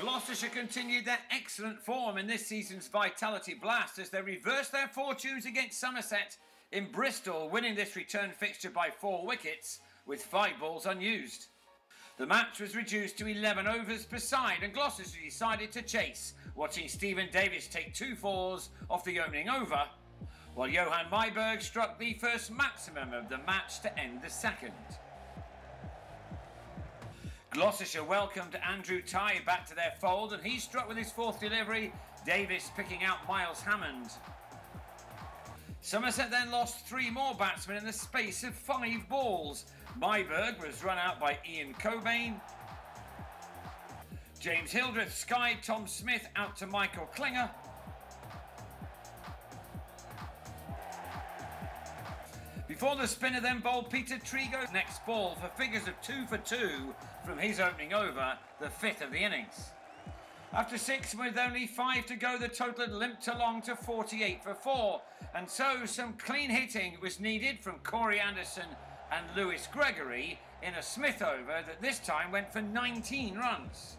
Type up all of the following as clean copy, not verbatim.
Gloucestershire continued their excellent form in this season's Vitality Blast as they reversed their fortunes against Somerset in Bristol, winning this return fixture by 4 wickets with 5 balls unused. The match was reduced to 11 overs per side and Gloucestershire decided to chase, watching Stephen Davis take 2 fours off the opening over, while Johan Myberg struck the first maximum of the match to end the second. Gloucestershire welcomed Andrew Tye back to their fold and he struck with his 4th delivery, Davis picking out Miles Hammond. Somerset then lost 3 more batsmen in the space of 5 balls. Myberg was run out by Ian Cockbain. James Hildreth skied Tom Smith out to Michael Klinger. Before the spinner then bowled Peter Trigo's next ball for figures of 2 for 2 from his opening over, the 5th of the innings. After 6 with only 5 to go, the total had limped along to 48 for 4, and so some clean hitting was needed from Corey Anderson and Lewis Gregory in a Smith over that this time went for 19 runs.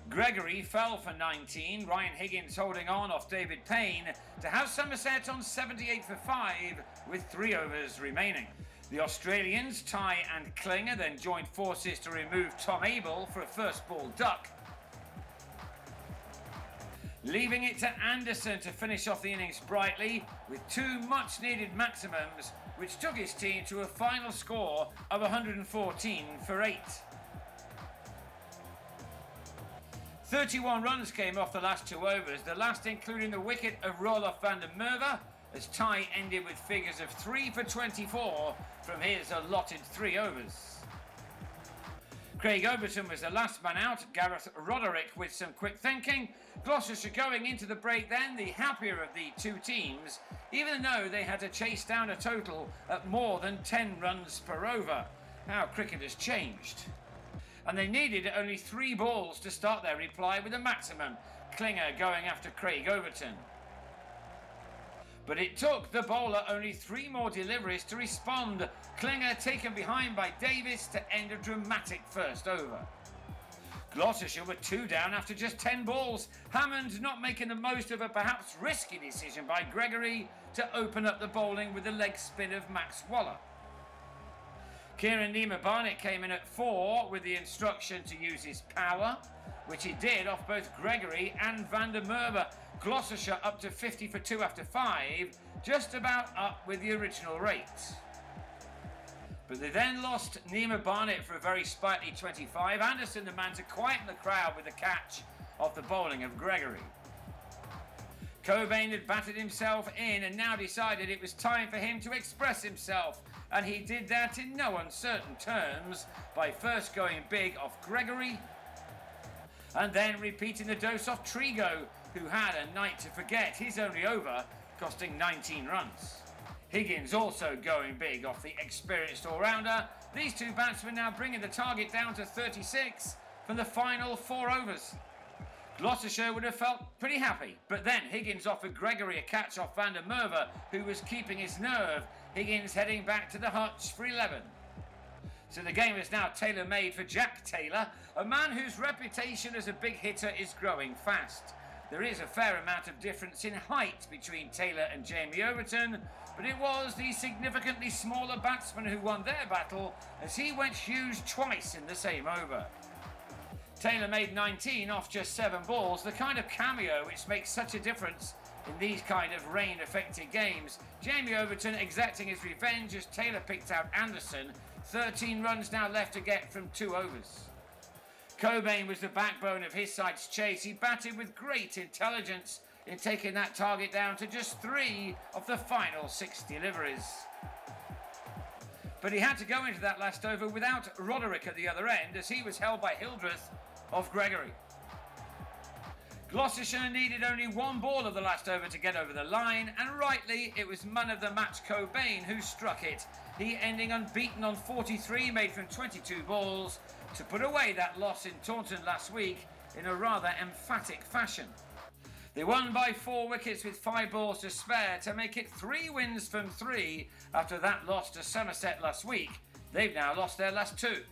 Gregory fell for 19, Ryan Higgins holding on off David Payne to have Somerset on 78 for 5 with 3 overs remaining. The Australians, Tye and Klinger, then joined forces to remove Tom Abel for a first ball duck, leaving it to Anderson to finish off the innings brightly with 2 much needed maximums, which took his team to a final score of 114 for 8. 31 runs came off the last 2 overs, the last including the wicket of Roelof van der Merwe, as Tye ended with figures of 3 for 24 from his allotted 3 overs. Craig Overton was the last man out, Gareth Roderick with some quick thinking. Gloucestershire going into the break then, the happier of the 2 teams, even though they had to chase down a total at more than 10 runs per over. How cricket has changed. And they needed only 3 balls to start their reply with a maximum, Klinger going after Craig Overton. But it took the bowler only 3 more deliveries to respond, Klinger taken behind by Davis to end a dramatic first over. Gloucestershire were 2 down after just 10 balls, Hammond not making the most of a perhaps risky decision by Gregory to open up the bowling with the leg spin of Max Waller. Kieran Nima-Barnett came in at 4 with the instruction to use his power, which he did off both Gregory and van der Merwe. Gloucestershire up to 50 for 2 after 5, just about up with the original rate. But they then lost Nima-Barnett for a very sprightly 25. Anderson the man to quieten the crowd with a catch off the bowling of Gregory. Cockbain had batted himself in and now decided it was time for him to express himself, and he did that in no uncertain terms by first going big off Gregory and then repeating the dose off Trigo, who had a night to forget, his only over costing 19 runs. Higgins also going big off the experienced all-rounder. These 2 batsmen now bringing the target down to 36 from the final 4 overs. Gloucestershire would have felt pretty happy, but then Higgins offered Gregory a catch off van der Merwe, who was keeping his nerve. Higgins heading back to the hutch for 11. So the game is now tailor-made for Jack Taylor, a man whose reputation as a big hitter is growing fast. There is a fair amount of difference in height between Taylor and Jamie Overton, but it was the significantly smaller batsman who won their battle as he went huge twice in the same over. Taylor made 19 off just 7 balls, the kind of cameo which makes such a difference in these kind of rain-affected games. Jamie Overton exacting his revenge as Taylor picked out Anderson. 13 runs now left to get from 2 overs. Cockbain was the backbone of his side's chase. He batted with great intelligence in taking that target down to just 3 of the final 6 deliveries. But he had to go into that last over without Roderick at the other end as he was held by Hildreth off Gregory. Gloucestershire needed only 1 ball of the last over to get over the line, and rightly it was man of the match Cockbain who struck it, he ending unbeaten on 43 made from 22 balls to put away that loss in Taunton last week in a rather emphatic fashion. They won by 4 wickets with 5 balls to spare to make it 3 wins from 3 after that loss to Somerset last week. They've now lost their last 2.